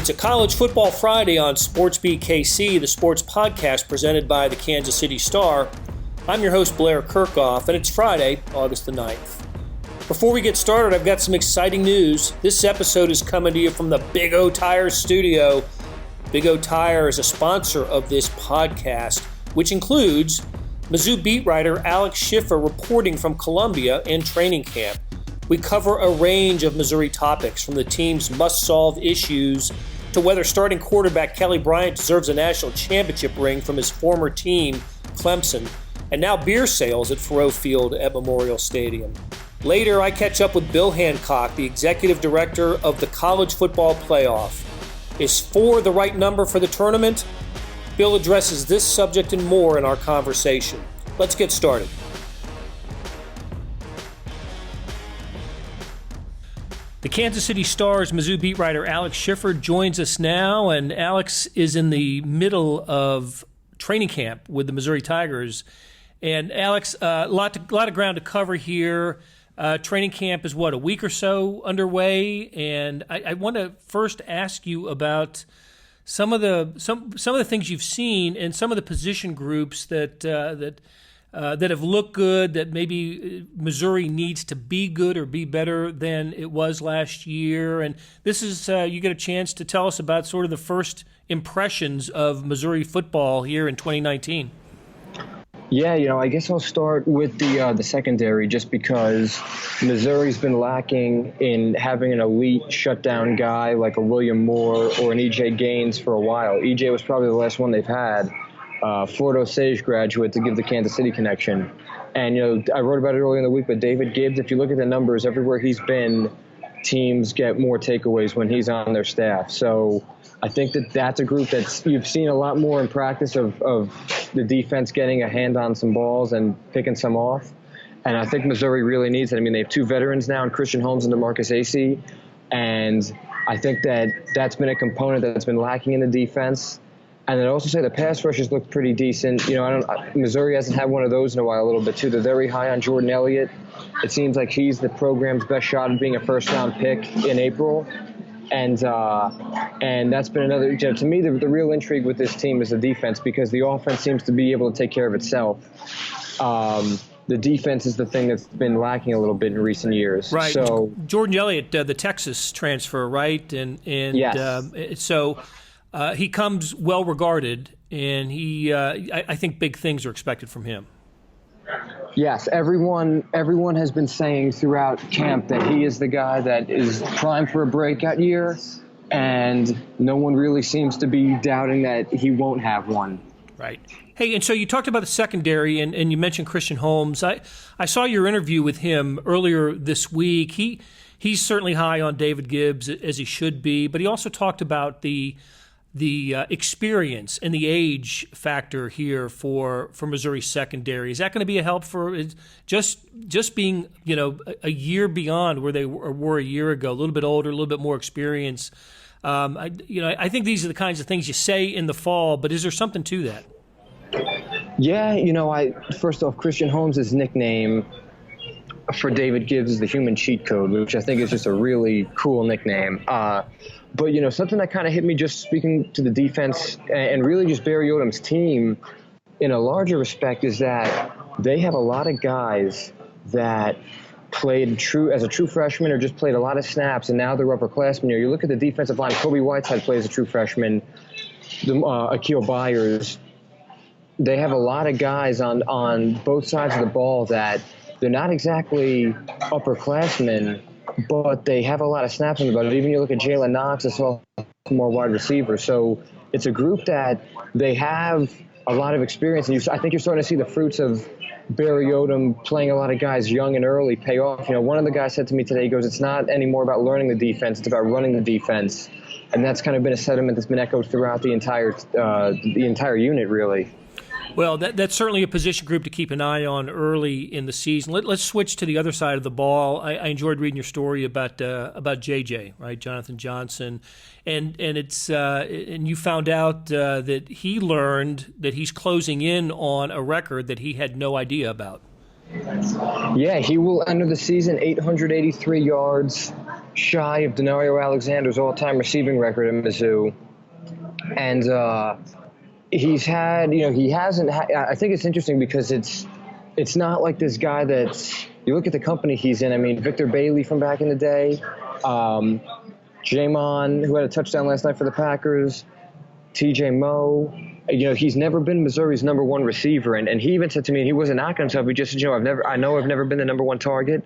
It's a College Football Friday on SportsBeat KC, the sports podcast presented by the Kansas City Star. I'm your host, Blair Kerkhoff, and it's Friday, August the 9th. Before we get started, I've got some exciting news. This episode is coming to you from the Big O Tire studio. Big O Tire is a sponsor of this podcast, which includes Mizzou beat writer Alex Schiffer reporting from Columbia and training camp. We cover a range of Missouri topics, from the team's must-solve issues to whether starting quarterback Kelly Bryant deserves a national championship ring from his former team, Clemson, and now beer sales at Faurot Field at Memorial Stadium. Later, I catch up with Bill Hancock, the executive director of the College Football Playoff. Is 4 the right number for the tournament? Bill addresses this subject and more in our conversation. Let's get started. The Kansas City Star's Mizzou beat writer Alex Schiffer joins us now, and Alex is in the middle of training camp with the Missouri Tigers. And Alex, a lot of ground to cover here. Training camp is a week or so underway, and I want to first ask you about some of the things you've seen and some of the position groups that have looked good, that maybe Missouri needs to be good or be better than it was last year. And this is you get a chance to tell us about sort of the first impressions of Missouri football here in 2019. Yeah, I guess I'll start with the secondary, just because Missouri's been lacking in having an elite shutdown guy like a William Moore or an E.J. Gaines for a while. E.J. was probably the last one they've had. Florida Sage graduate to give the Kansas City connection. And, I wrote about it earlier in the week, but David Gibbs, if you look at the numbers, everywhere he's been, teams get more takeaways when he's on their staff. So I think that's a group that you've seen a lot more in practice of the defense getting a hand on some balls and picking some off. And I think Missouri really needs it. I mean, they have 2 veterans now in Christian Holmes and DeMarcus Acey. And I think that's been a component that's been lacking in the defense. And I'd also say the pass rush has looked pretty decent. Missouri hasn't had one of those in a while a little bit, too. They're very high on Jordan Elliott. It seems like he's the program's best shot at being a first-round pick in April. And that's been another, to me, the real intrigue with this team is the defense, because the offense seems to be able to take care of itself. The defense is the thing that's been lacking a little bit in recent years. Right. So Jordan Elliott, the Texas transfer, right? And yes. So he comes well regarded, and I think big things are expected from him. Yes, everyone has been saying throughout camp that he is the guy that is primed for a breakout year, and no one really seems to be doubting that he won't have one. Right. Hey, and so you talked about the secondary, and you mentioned Christian Holmes. I saw your interview with him earlier this week. He's certainly high on David Gibbs, as he should be, but he also talked about the experience and the age factor here for Missouri secondary. Is that going to be a help for just being a year beyond where they were a year ago, a little bit older, a little bit more experience? I think these are the kinds of things you say in the fall, but is there something to that? Yeah, first off, Christian Holmes' nickname for David Gibbs is the human cheat code, which I think is just a really cool nickname. But, something that kind of hit me just speaking to the defense and really just Barry Odom's team in a larger respect is that they have a lot of guys that played as a true freshman or just played a lot of snaps, and now they're upperclassmen. You look at the defensive line, Kobe Whiteside plays as a true freshman, Akil Byers. They have a lot of guys on both sides of the ball that they're not exactly upperclassmen, but they have a lot of snaps on the ball. Even you look at Jalen Knox as well, more wide receiver. So it's a group that they have a lot of experience. And I think you're starting to see the fruits of Barry Odom playing a lot of guys young and early pay off. One of the guys said to me today, he goes, it's not anymore about learning the defense, it's about running the defense. And that's kind of been a sentiment that's been echoed throughout the entire unit, really. Well, that's certainly a position group to keep an eye on early in the season. Let's switch to the other side of the ball. I enjoyed reading your story about JJ, right, Jonathan Johnson, and you found out that he learned that he's closing in on a record that he had no idea about. Yeah, he will enter the season 883 yards shy of Denario Alexander's all-time receiving record in Mizzou. And he's had, he hasn't had, I think it's interesting because it's not like this guy that's, you look at the company he's in. I mean, Victor Bailey from back in the day, Jamon, who had a touchdown last night for the Packers, TJ Moe. He's never been Missouri's number one receiver. And he even said to me, and he wasn't knocking himself, he just said, I've never been the number one target.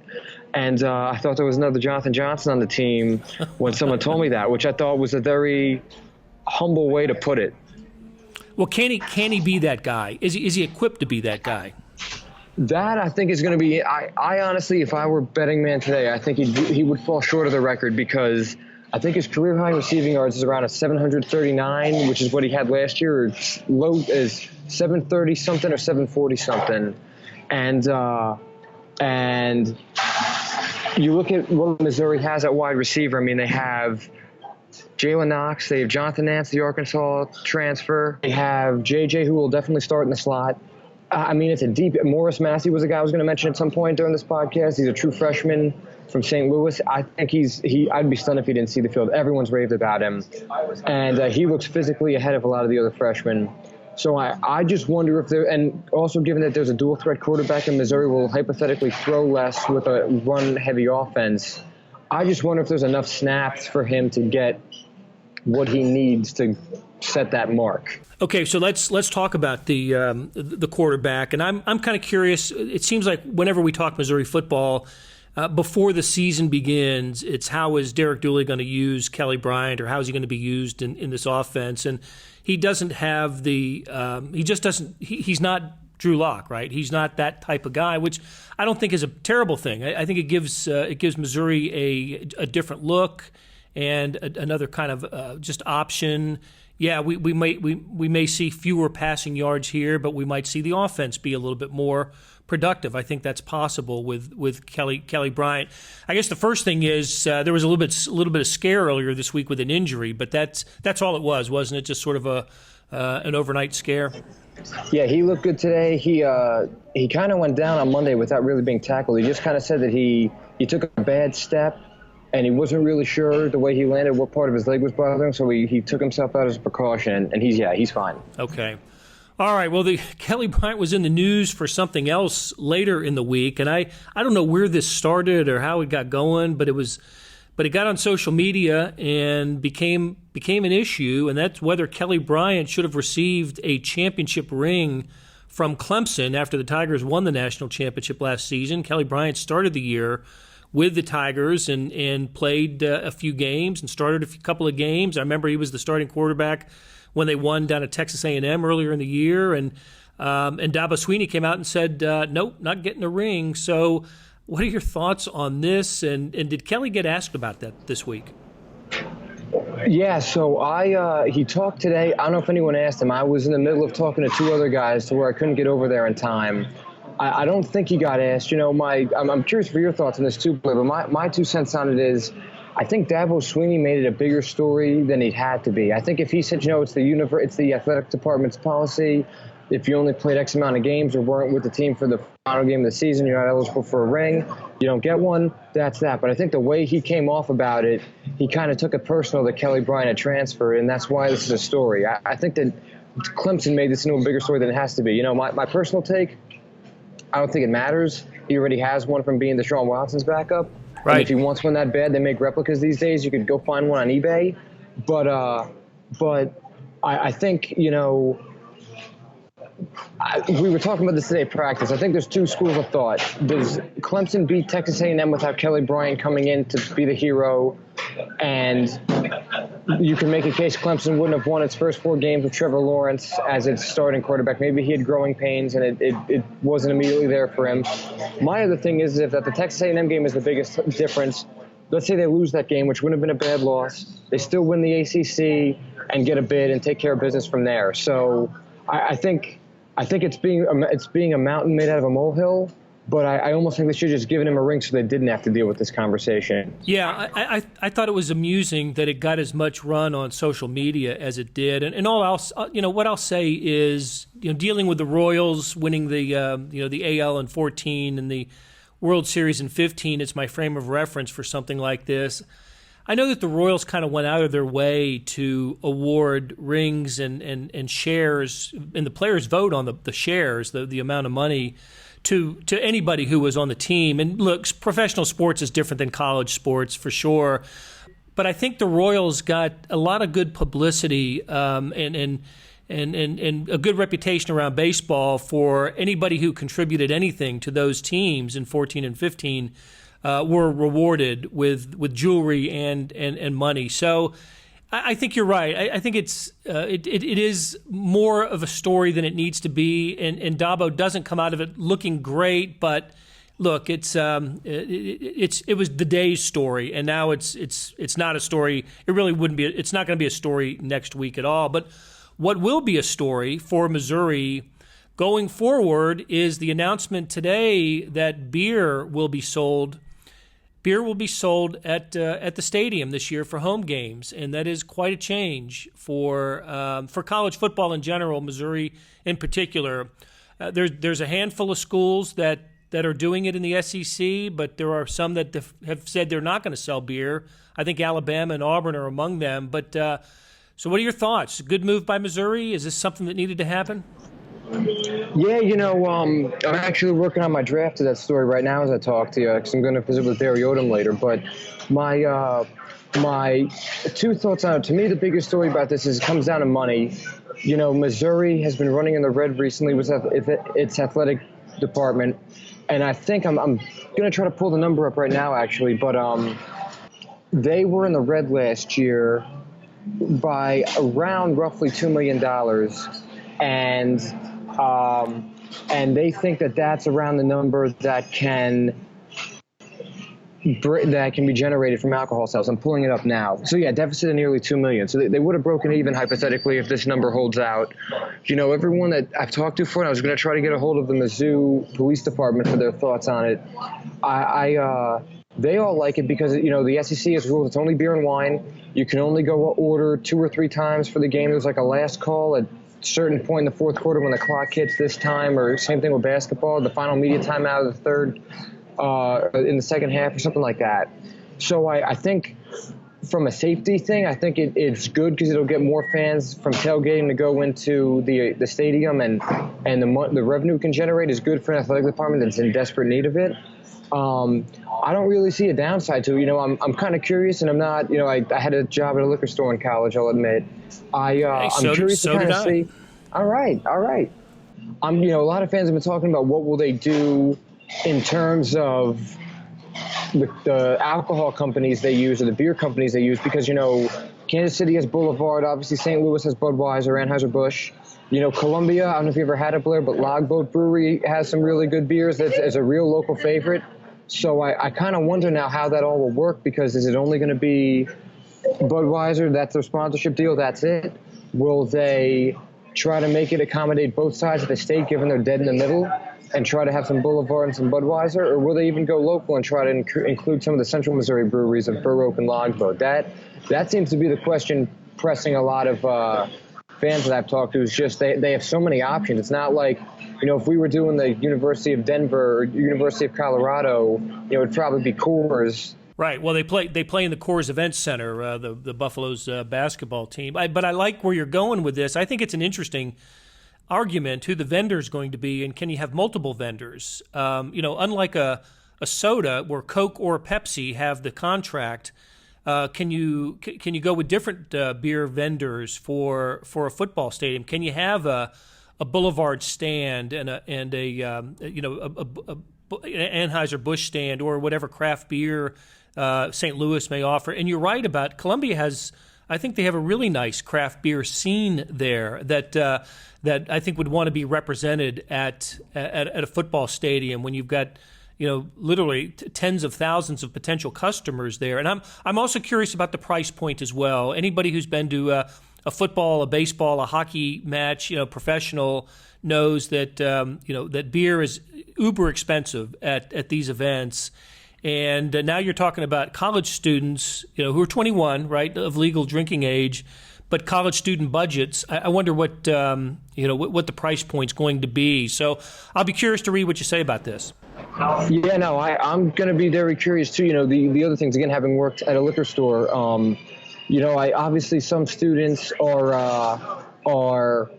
And I thought there was another Jonathan Johnson on the team when someone told me that, which I thought was a very humble way to put it. Well, can he be that guy? Is he equipped to be that guy? That I think is going to be. I honestly, if I were betting man today, I think he would fall short of the record because I think his career high receiving yards is around a 739, which is what he had last year. Or low is 730 something or 740 something, and you look at what Missouri has at wide receiver. I mean, they have Jalen Knox, they have Jonathan Nance, the Arkansas transfer. They have JJ, who will definitely start in the slot. I mean, it's a deep. Morris Massey was a guy I was going to mention at some point during this podcast. He's a true freshman from St. Louis. I think I'd be stunned if he didn't see the field. Everyone's raved about him. And he looks physically ahead of a lot of the other freshmen. So I just wonder if there, and also given that there's a dual threat quarterback in Missouri will hypothetically throw less with a run heavy offense. I just wonder if there's enough snaps for him to get what he needs to set that mark. Okay, so let's talk about the quarterback, and I'm kind of curious. It seems like whenever we talk Missouri football, before the season begins, it's how is Derek Dooley going to use Kelly Bryant, or how is he going to be used in this offense? And he doesn't have the he's not Drew Lock, right? He's not that type of guy, which I don't think is a terrible thing. I think it gives Missouri a different look and another kind of just option. Yeah, we may see fewer passing yards here, but we might see the offense be a little bit more productive. I think that's possible with Kelly Bryant. I guess the first thing is there was a little bit of scare earlier this week with an injury, but that's all it was, wasn't it? Just sort of an overnight scare. Yeah, he looked good today. He kind of went down on Monday without really being tackled. He just kind of said that he took a bad step. And he wasn't really sure the way he landed, what part of his leg was bothering, so he took himself out as a precaution, and he's fine. Okay. All right, well, Kelly Bryant was in the news for something else later in the week, and I don't know where this started or how it got going, but it got on social media and became an issue, and that's whether Kelly Bryant should have received a championship ring from Clemson after the Tigers won the national championship last season. Kelly Bryant started the year with the Tigers and played a few games and started a couple of games. I remember he was the starting quarterback when they won down at Texas A&M earlier in the year. And Dabo Swinney came out and said, nope, not getting a ring. So what are your thoughts on this? And did Kelly get asked about that this week? Yeah, so he talked today. I don't know if anyone asked him. I was in the middle of talking to two other guys to where I couldn't get over there in time. I don't think he got asked. I'm curious for your thoughts on this too, Blair, but my 2 cents on it is I think Dabo Swinney made it a bigger story than it had to be. I think if he said, it's the athletic department's policy, if you only played X amount of games or weren't with the team for the final game of the season, you're not eligible for a ring, you don't get one, that's that. But I think the way he came off about it, he kind of took it personal that Kelly Bryant had transferred, and that's why this is a story. I think that Clemson made this into a bigger story than it has to be. My personal take, I don't think it matters. He already has one from being Deshaun Watson's backup. Right. And if he wants one that bad, they make replicas these days. You could go find one on eBay. But I think, we were talking about this today at practice. I think there's two schools of thought. Does Clemson beat Texas A&M without Kelly Bryant coming in to be the hero? And you can make a case Clemson wouldn't have won its first 4 games with Trevor Lawrence as its starting quarterback. Maybe he had growing pains and it wasn't immediately there for him. My other thing is if that the Texas A&M game is the biggest difference, let's say they lose that game, which wouldn't have been a bad loss. They still win the ACC and get a bid and take care of business from there. So I think it's being a mountain made out of a molehill. But I almost think they should have just given him a ring so they didn't have to deal with this conversation. Yeah, I thought it was amusing that it got as much run on social media as it did. And all else, what I'll say is, dealing with the Royals winning the AL in 14 and the World Series in 15 as my frame of reference for something like this. I know that the Royals kind of went out of their way to award rings and shares, and the players vote on the shares, the amount of money, to anybody who was on the team. And look, professional sports is different than college sports for sure. But I think the Royals got a lot of good publicity and a good reputation around baseball for anybody who contributed anything to those teams in 14 and 15 were rewarded with jewelry and money. So I think you're right. I think it is more of a story than it needs to be, and Dabo doesn't come out of it looking great. But look, it was the day's story, and now it's not a story. It really wouldn't be. It's not going to be a story next week at all. But what will be a story for Missouri going forward is the announcement today that beer will be sold. Beer will be sold at the stadium this year for home games, and that is quite a change for college football in general, Missouri in particular. There's a handful of schools that are doing it in the SEC, but there are some that have said they're not going to sell beer. I think Alabama and Auburn are among them. But so what are your thoughts? Good move by Missouri? Is this something that needed to happen? Yeah, I'm actually working on my draft of that story right now as I talk to you, because I'm going to visit with Barry Odom later. But my two thoughts on it. To me, the biggest story about this is it comes down to money. Missouri has been running in the red recently with its athletic department, and I think I'm going to try to pull the number up right now, actually. But they were in the red last year by around roughly $2 million, and they think that that's around the number that can be generated from alcohol sales. I'm pulling it up now. So yeah, deficit of nearly $2 million. So they would have broken even hypothetically if this number holds out. Everyone that I've talked to I was going to try to get a hold of the Mizzou Police Department for their thoughts on it. They all like it because, the SEC has ruled it's only beer and wine. You can only go order 2 or 3 times for the game. There's like a last call at a certain point in the fourth quarter when the clock hits this time, or same thing with basketball, the final media timeout of the third in the second half or something like that. So I think from a safety thing, I think it's good because it'll get more fans from tailgating to go into the stadium, and the revenue it can generate is good for an athletic department that's in desperate need of it. I don't really see a downside to it. I'm kind of curious, and I'm not, I had a job at a liquor store in college, I'll admit. I'm curious to kind of see. All right. A lot of fans have been talking about what will they do in terms of the alcohol companies they use or the beer companies they use, because, Kansas City has Boulevard, obviously St. Louis has Budweiser, Anheuser-Busch. Columbia, I don't know if you ever had it, Blair, but Logboat Brewery has some really good beers that's a real local favorite. So I kind of wonder now how that all will work, because is it only going to be Budweiser, that's their sponsorship deal, that's it? Will they try to make it accommodate both sides of the state, given they're dead in the middle, and try to have some Boulevard and some Budweiser? Or will they even go local and try to include some of the Central Missouri breweries of Burr Oak and Logboat? That seems to be the question pressing a lot of fans that I've talked to, is just they have so many options. It's not like, if we were doing the University of Denver or University of Colorado, it would probably be Coors. Right. Well, they play in the Coors Events Center, the Buffalo's basketball team. But I like where you're going with this. I think it's an interesting argument who the vendor is going to be, and can you have multiple vendors? Unlike a soda where Coke or Pepsi have the contract, can you go with different beer vendors for a football stadium? Can you have a Boulevard stand and a Anheuser-Busch stand, or whatever craft beer St. Louis may offer? And you're right about Columbia I think they have a really nice craft beer scene there that I think would want to be represented at a football stadium when you've got literally tens of thousands of potential customers there. And I'm also curious about the price point as well. Anybody who's been to a football, a baseball, a hockey match, professional, knows that that beer is uber expensive at these events. And now you're talking about college students, who are 21, right, of legal drinking age, but college student budgets. I wonder what the price point's going to be. So I'll be curious to read what you say about this. Yeah, no, I'm going to be very curious too. The other things, again, having worked at a liquor store, I obviously some students are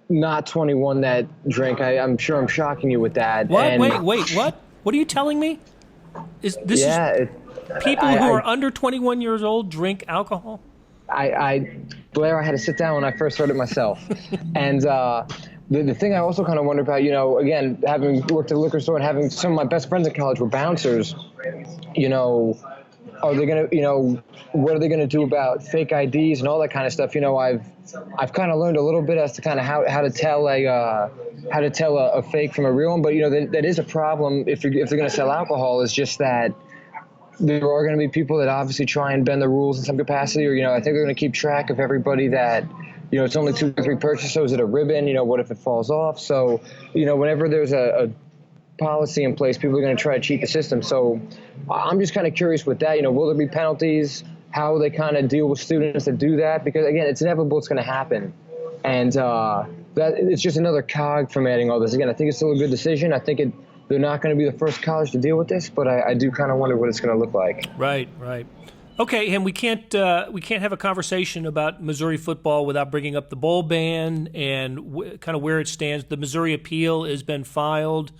not 21 that drink. I'm sure I'm shocking you with that. What? And Wait, what? What are you telling me? Is people who are under 21 years old drink alcohol? Blair, I had to sit down when I first heard it myself. And the thing I also kind of wonder about, again, having worked at a liquor store and having some of my best friends at college were bouncers, are they going to, what are they going to do about fake IDs and all that kind of stuff? I've kind of learned a little bit as to kind of how to tell a fake from a real one. But, that is a problem if they're going to sell alcohol, is just that there are going to be people that obviously try and bend the rules in some capacity, or, I think they're going to keep track of everybody that, it's only 2 or 3 purchases. So is it a ribbon? What if it falls off? So, whenever there's a policy in place, people are going to try to cheat the system. So I'm just kind of curious with that, will there be penalties? How will they kind of deal with students that do that? Because again, it's inevitable, it's going to happen. And that it's just another cog from adding all this. Again, I think it's still a good decision. I think they're not going to be the first college to deal with this, but I do kind of wonder what it's going to look like. Right. Okay, and we can't have a conversation about Missouri football without bringing up the bowl ban and kind of where it stands. The Missouri appeal has been filed.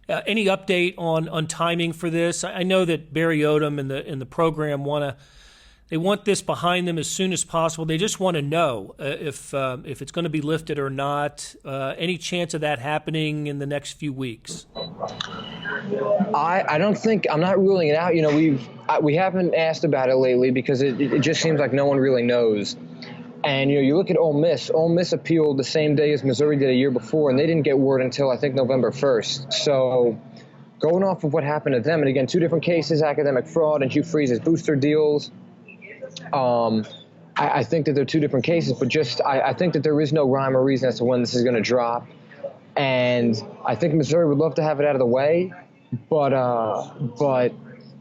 Any update on timing for this? I know that Barry Odom and the program want this behind them as soon as possible. They just want to know if it's going to be lifted or not. Any chance of that happening in the next few weeks? I don't think, I'm not ruling it out. We haven't asked about it lately because it just seems like no one really knows. And, you look at Ole Miss. Ole Miss appealed the same day as Missouri did a year before, and they didn't get word until, I think, November 1st. So going off of what happened to them, and again, 2 different cases, academic fraud and Hugh Freeze's booster deals, I think that they're 2 different cases, but I think that there is no rhyme or reason as to when this is going to drop. And I think Missouri would love to have it out of the way, but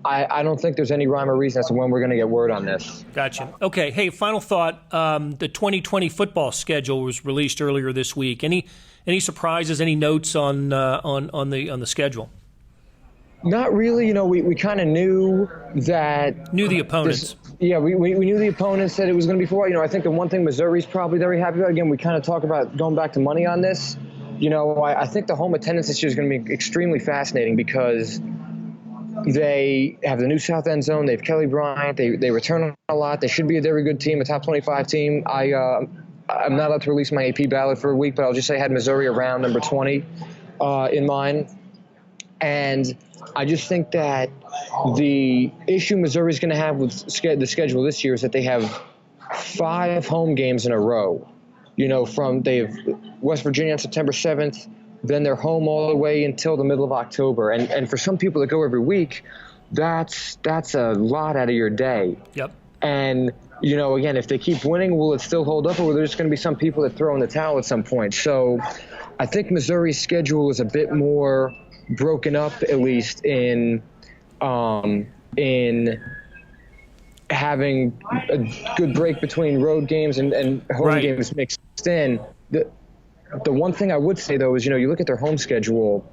I don't think there's any rhyme or reason as to when we're going to get word on this. Gotcha. Okay. Hey, final thought. The 2020 football schedule was released earlier this week. Any surprises? Any notes on the schedule? Not really. We kind of knew that. Knew the opponents. We knew the opponents, that it was going to be for. I think the one thing Missouri's probably very happy about. Again, we kind of talk about going back to money on this. I think the home attendance this year is going to be extremely fascinating because they have the new South End Zone. They have Kelly Bryant. They return a lot. They should be a very good team, a top 25 team. I'm not allowed to release my AP ballot for a week, but I'll just say I had Missouri around number 20 in mine. And I just think that the issue Missouri's going to have with the schedule this year is that they have 5 home games in a row. They have West Virginia on September 7th, then they're home all the way until the middle of October. And for some people that go every week, that's a lot out of your day. Yep. And, again, if they keep winning, will it still hold up, or will there just going to be some people that throw in the towel at some point? So I think Missouri's schedule is a bit more broken up, at least in having a good break between road games and home games mixed in. The one thing I would say, though, is, you look at their home schedule,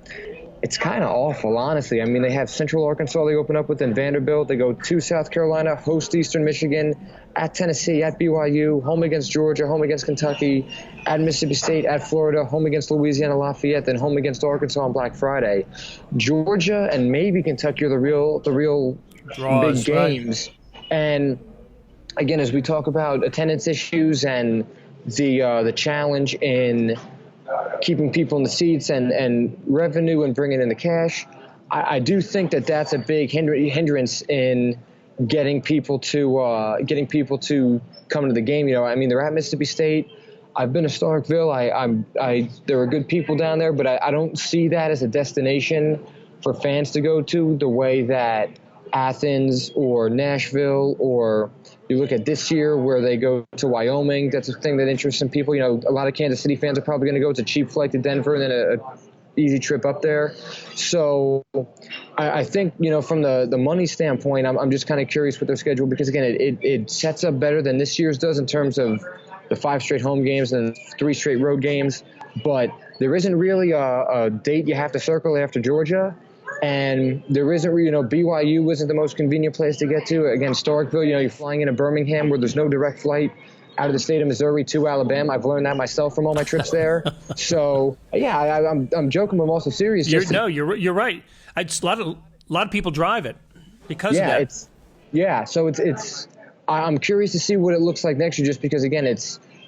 it's kind of awful, honestly. I mean, they have Central Arkansas they open up with, and Vanderbilt. They go to South Carolina, host Eastern Michigan, at Tennessee, at BYU, home against Georgia, home against Kentucky, at Mississippi State, at Florida, home against Louisiana Lafayette, then home against Arkansas on Black Friday. Georgia and maybe Kentucky are the real draws, big games. Right. And again, as we talk about attendance issues and the challenge in keeping people in the seats and revenue and bringing in the cash, I do think that that's a big hindrance in getting people to come to the game. They're at Mississippi State. I've been to Starkville. There are good people down there, but I don't see that as a destination for fans to go to the way that Athens or Nashville, or you look at this year where they go to Wyoming. That's a thing that interests some people. A lot of Kansas City fans are probably going to go. It's a cheap flight to Denver and then a easy trip up there. So I think, from the money standpoint, I'm just kind of curious with their schedule because, again, it sets up better than this year's does in terms of the 5 straight home games and 3 straight road games. But there isn't really a date you have to circle after Georgia. And there isn't, BYU isn't the most convenient place to get to. Again, Starkville, you're flying into Birmingham where there's no direct flight out of the state of Missouri to Alabama. I've learned that myself from all my trips there. So, yeah, I'm joking, but I'm also serious. You're right. A lot of people drive it because of that. So I'm curious to see what it looks like next year, just because, again,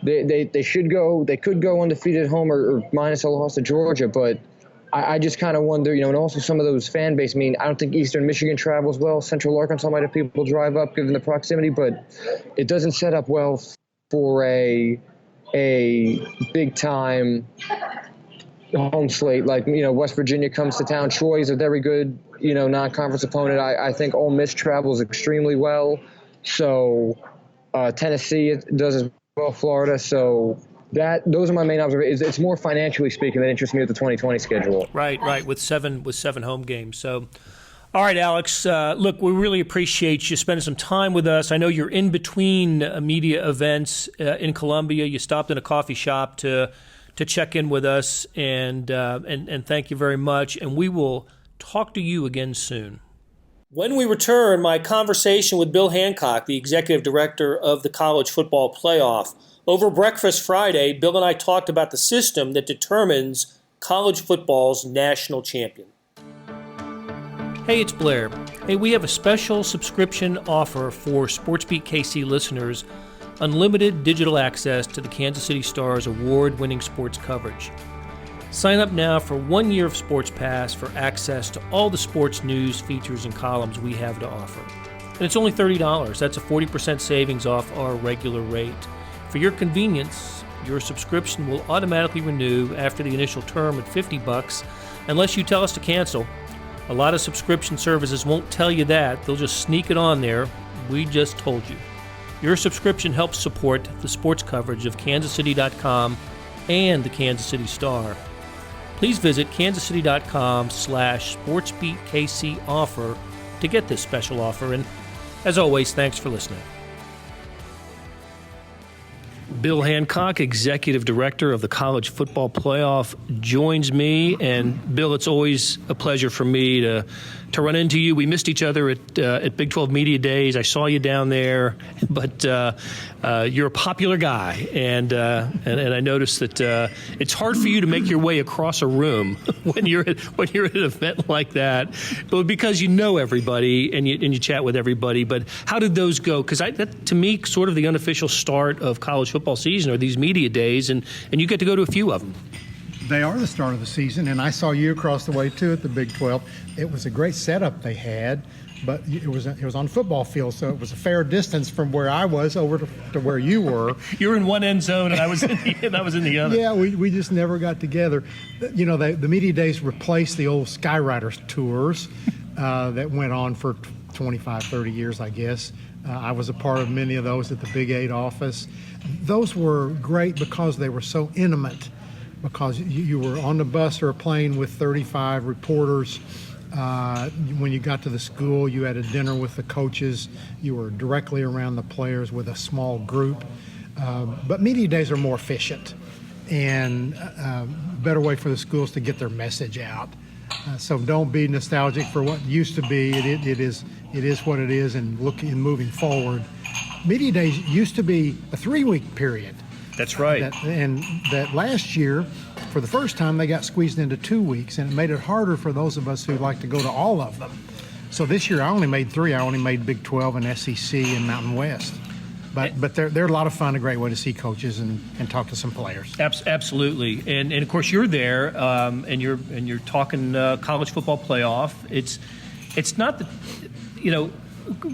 they could go undefeated at home or minus a loss to Georgia, but I just kind of wonder, and also some of those fan base. I mean, I don't think Eastern Michigan travels well. Central Arkansas might have people drive up given the proximity, but it doesn't set up well for a big time home slate. Like, West Virginia comes to town. Troy is a very good, non-conference opponent. I think Ole Miss travels extremely well. So Tennessee does as well, Florida. So those are my main observations. It's more financially speaking that interests me with the 2020 schedule. Right. With seven home games. So, all right, Alex. Look, we really appreciate you spending some time with us. I know you're in between media events in Columbia. You stopped in a coffee shop to check in with us, and thank you very much. And we will talk to you again soon. When we return, my conversation with Bill Hancock, the executive director of the College Football Playoff. Over breakfast Friday, Bill and I talked about the system that determines college football's national champion. Hey, it's Blair. Hey, we have a special subscription offer for SportsBeat KC listeners, unlimited digital access to the Kansas City Star's award-winning sports coverage. Sign up now for 1 year of Sports Pass for access to all the sports news, features, and columns we have to offer. And it's only $30. That's a 40% savings off our regular rate. For your convenience, your subscription will automatically renew after the initial term at $50 unless you tell us to cancel. A lot of subscription services won't tell you that. They'll just sneak it on there. We just told you. Your subscription helps support the sports coverage of kansascity.com and the Kansas City Star. Please visit kansascity.com/SportsBeatKC offer to get this special offer. And as always, thanks for listening. Bill Hancock, Executive Director of the College Football Playoff, joins me. And, Bill, it's always a pleasure for me to run into you. We missed each other at Big 12 Media Days. I saw you down there. But you're a popular guy. And I noticed that it's hard for you to make your way across a room when you're at an event like that. But because you know everybody and you chat with everybody. But how did those go? Because that, to me, sort of the unofficial start of college football season are these media days, and you get to go to a few of them. They are the start of the season, and I saw you across the way too at the Big 12. It was a great setup they had, but it was on football field, so it was a fair distance from where I was over to where you were. You were in one end zone, and I was in the other. Yeah, we just never got together. The media days replaced the old Skywriters tours that went on for 25, 30 years, I guess. I was a part of many of those at the Big 8 office. Those were great because they were so intimate, because you were on the bus or a plane with 35 reporters. When you got to the school, you had a dinner with the coaches. You were directly around the players with a small group. But media days are more efficient and a better way for the schools to get their message out. So don't be nostalgic for what used to be. It is what it is, and moving forward. Media days used to be a 3-week period. That's right. That last year, for the first time, they got squeezed into 2 weeks, and it made it harder for those of us who like to go to all of them. So this year, I only made 3. I only made Big 12 and SEC and Mountain West. But they're a lot of fun, a great way to see coaches and talk to some players. Absolutely, and of course you're there, and you're talking college football playoff. It's not that,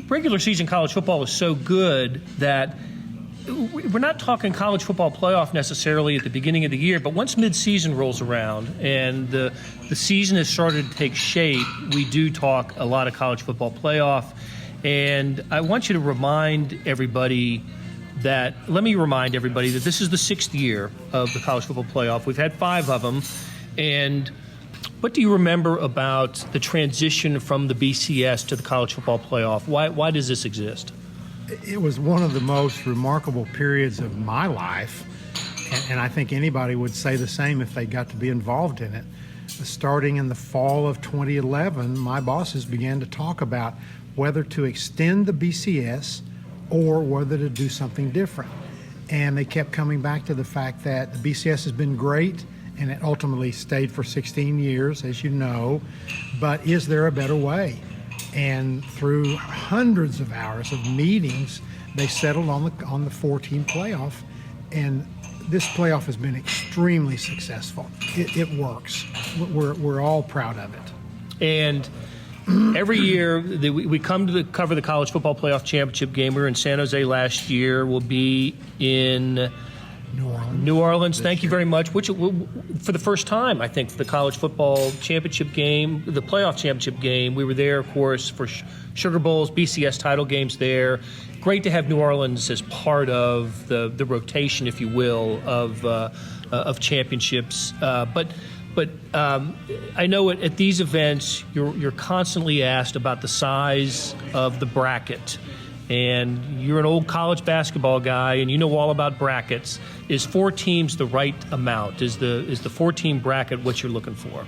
regular season college football is so good that we're not talking college football playoff necessarily at the beginning of the year, but once midseason rolls around and the season has started to take shape, we do talk a lot of college football playoff. And I want you to remind everybody that this is the 6th year of the college football playoff. We've had 5 of them. And what do you remember about the transition from the BCS to the college football playoff? Why does this exist? It was one of the most remarkable periods of my life, And I think anybody would say the same if they got to be involved in it. Starting in the fall of 2011, my bosses began to talk about whether to extend the BCS or whether to do something different. And they kept coming back to the fact that the BCS has been great, and it ultimately stayed for 16 years, as you know, but is there a better way? And through hundreds of hours of meetings, they settled on the 4-team playoff, and this playoff has been extremely successful. It works. We're all proud of it. And every year we come to cover the college football playoff championship game. We were in San Jose last year. We'll be in New Orleans. Thank you very much. Which, for the first time, I think, for the college football championship game, the playoff championship game, we were there, of course, for Sugar Bowls, BCS title games there. Great to have New Orleans as part of the rotation, if you will, of championships. But I know at these events you're constantly asked about the size of the bracket, and you're an old college basketball guy, and you know all about brackets. Is 4 teams the right amount? Is the 4-team bracket what you're looking for?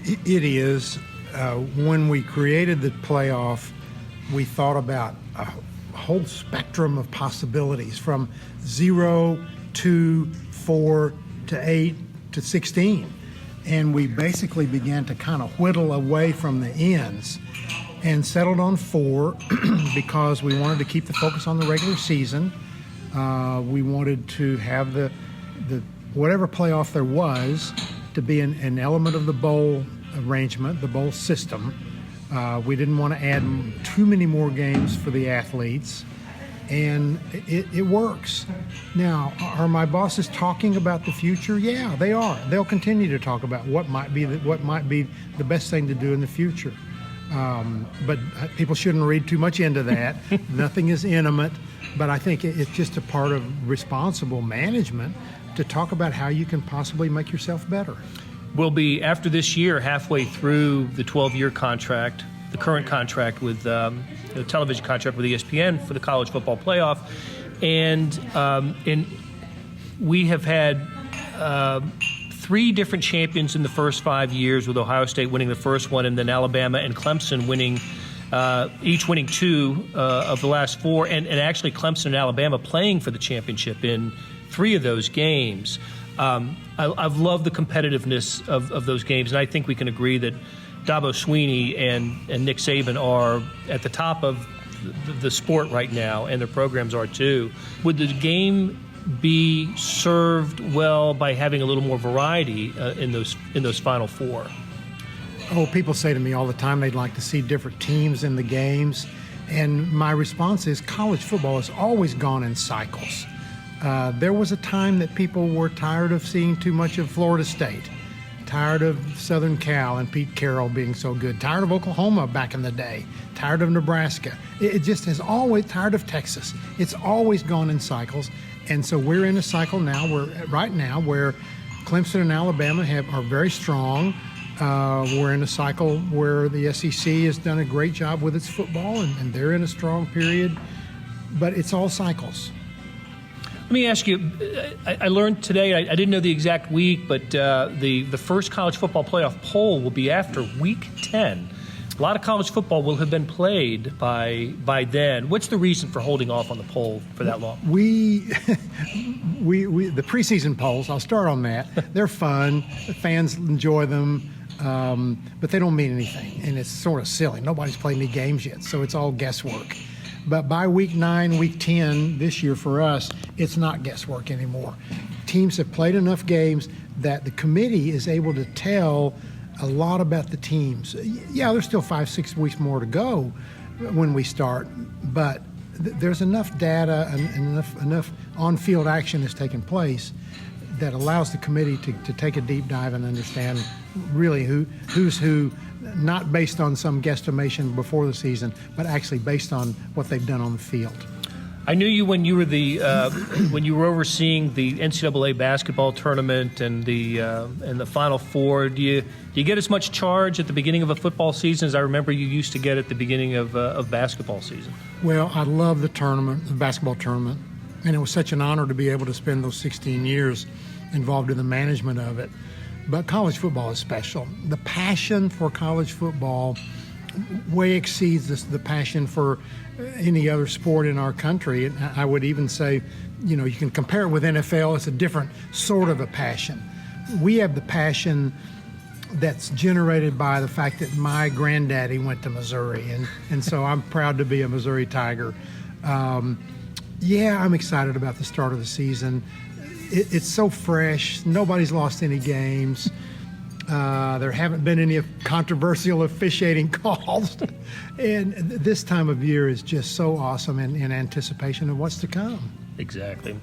It is. When we created the playoff, we thought about a whole spectrum of possibilities, from 0 to 4 to 8 to 16. And we basically began to kind of whittle away from the ends and settled on 4 because we wanted to keep the focus on the regular season. We wanted to have the whatever playoff there was to be an element of the bowl arrangement, the bowl system. We didn't want to add too many more games for the athletes, and it works. Now, are my bosses talking about the future? Yeah, they are. They'll continue to talk about what might be the best thing to do in the future. But people shouldn't read too much into that. Nothing is intimate, but I think it's just a part of responsible management to talk about how you can possibly make yourself better. We'll be, after this year, halfway through the 12-year contract, the current contract with the television contract with ESPN for the college football playoff, and we have had 3 different champions in the first 5 years, with Ohio State winning the first one, and then Alabama and Clemson winning, each winning 2 of the last 4, and actually Clemson and Alabama playing for the championship in 3 of those games. I've loved the competitiveness of those games, and I think we can agree that Dabo Swinney and Nick Saban are at the top of the sport right now, and their programs are too. Would the game be served well by having a little more variety in those Final Four? Oh, people say to me all the time they'd like to see different teams in the games, and my response is college football has always gone in cycles. There was a time that people were tired of seeing too much of Florida State, tired of Southern Cal and Pete Carroll being so good, tired of Oklahoma back in the day, tired of Nebraska. It just has always, tired of Texas. It's always gone in cycles. And so we're in a cycle now where Clemson and Alabama are very strong. We're in a cycle where the SEC has done a great job with its football, and they're in a strong period. But it's all cycles. Let me ask you, I learned today, I didn't know the exact week, but the first college football playoff poll will be after week 10. A lot of college football will have been played by then. What's the reason for holding off on the poll for that long? We the preseason polls, I'll start on that. They're fun. Fans enjoy them, but they don't mean anything, and it's sort of silly. Nobody's played any games yet, so it's all guesswork. But by week 9, week 10 this year for us, it's not guesswork anymore. Teams have played enough games that the committee is able to tell a lot about the teams. Yeah, there's still 5-6 weeks more to go when we start, but there's enough data and enough on-field action that's taken place that allows the committee to take a deep dive and understand really who's who, not based on some guesstimation before the season, but actually based on what they've done on the field. I knew you when you were when you were overseeing the NCAA basketball tournament and the Final Four. Do you get as much charge at the beginning of a football season as I remember you used to get at the beginning of basketball season? Well, I love the tournament, the basketball tournament. And it was such an honor to be able to spend those 16 years involved in the management of it. But college football is special. The passion for college football way exceeds the passion for any other sport in our country. And I would even say, you can compare it with NFL. It's a different sort of a passion. We have the passion that's generated by the fact that my granddaddy went to Missouri, and so I'm proud to be a Missouri Tiger. I'm excited about the start of the season. It's so fresh. Nobody's lost any games. There haven't been any controversial officiating calls. And this time of year is just so awesome in anticipation of what's to come. Exactly.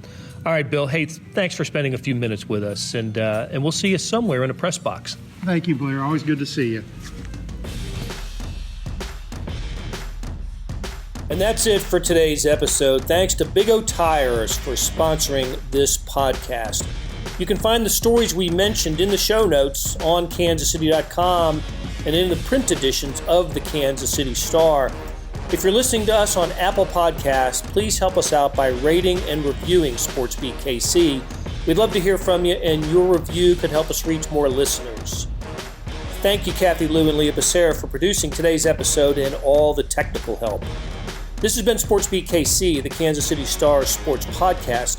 All right, Bill. Hey, thanks for spending a few minutes with us, and we'll see you somewhere in a press box. Thank you, Blair. Always good to see you. And that's it for today's episode. Thanks to Big O Tires for sponsoring this podcast. You can find the stories we mentioned in the show notes on kansascity.com and in the print editions of the Kansas City Star. If you're listening to us on Apple Podcasts, please help us out by rating and reviewing SportsBeat KC. We'd love to hear from you, and your review could help us reach more listeners. Thank you, Kathy Liu and Leah Becerra, for producing today's episode and all the technical help. This has been SportsBeat KC, the Kansas City Star sports podcast.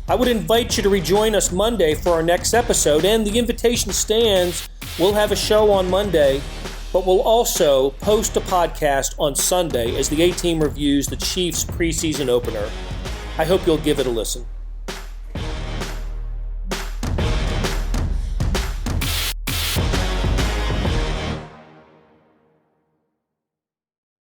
I would invite you to rejoin us Monday for our next episode, and the invitation stands. We'll have a show on Monday, but we'll also post a podcast on Sunday as the A-Team reviews the Chiefs preseason opener. I hope you'll give it a listen.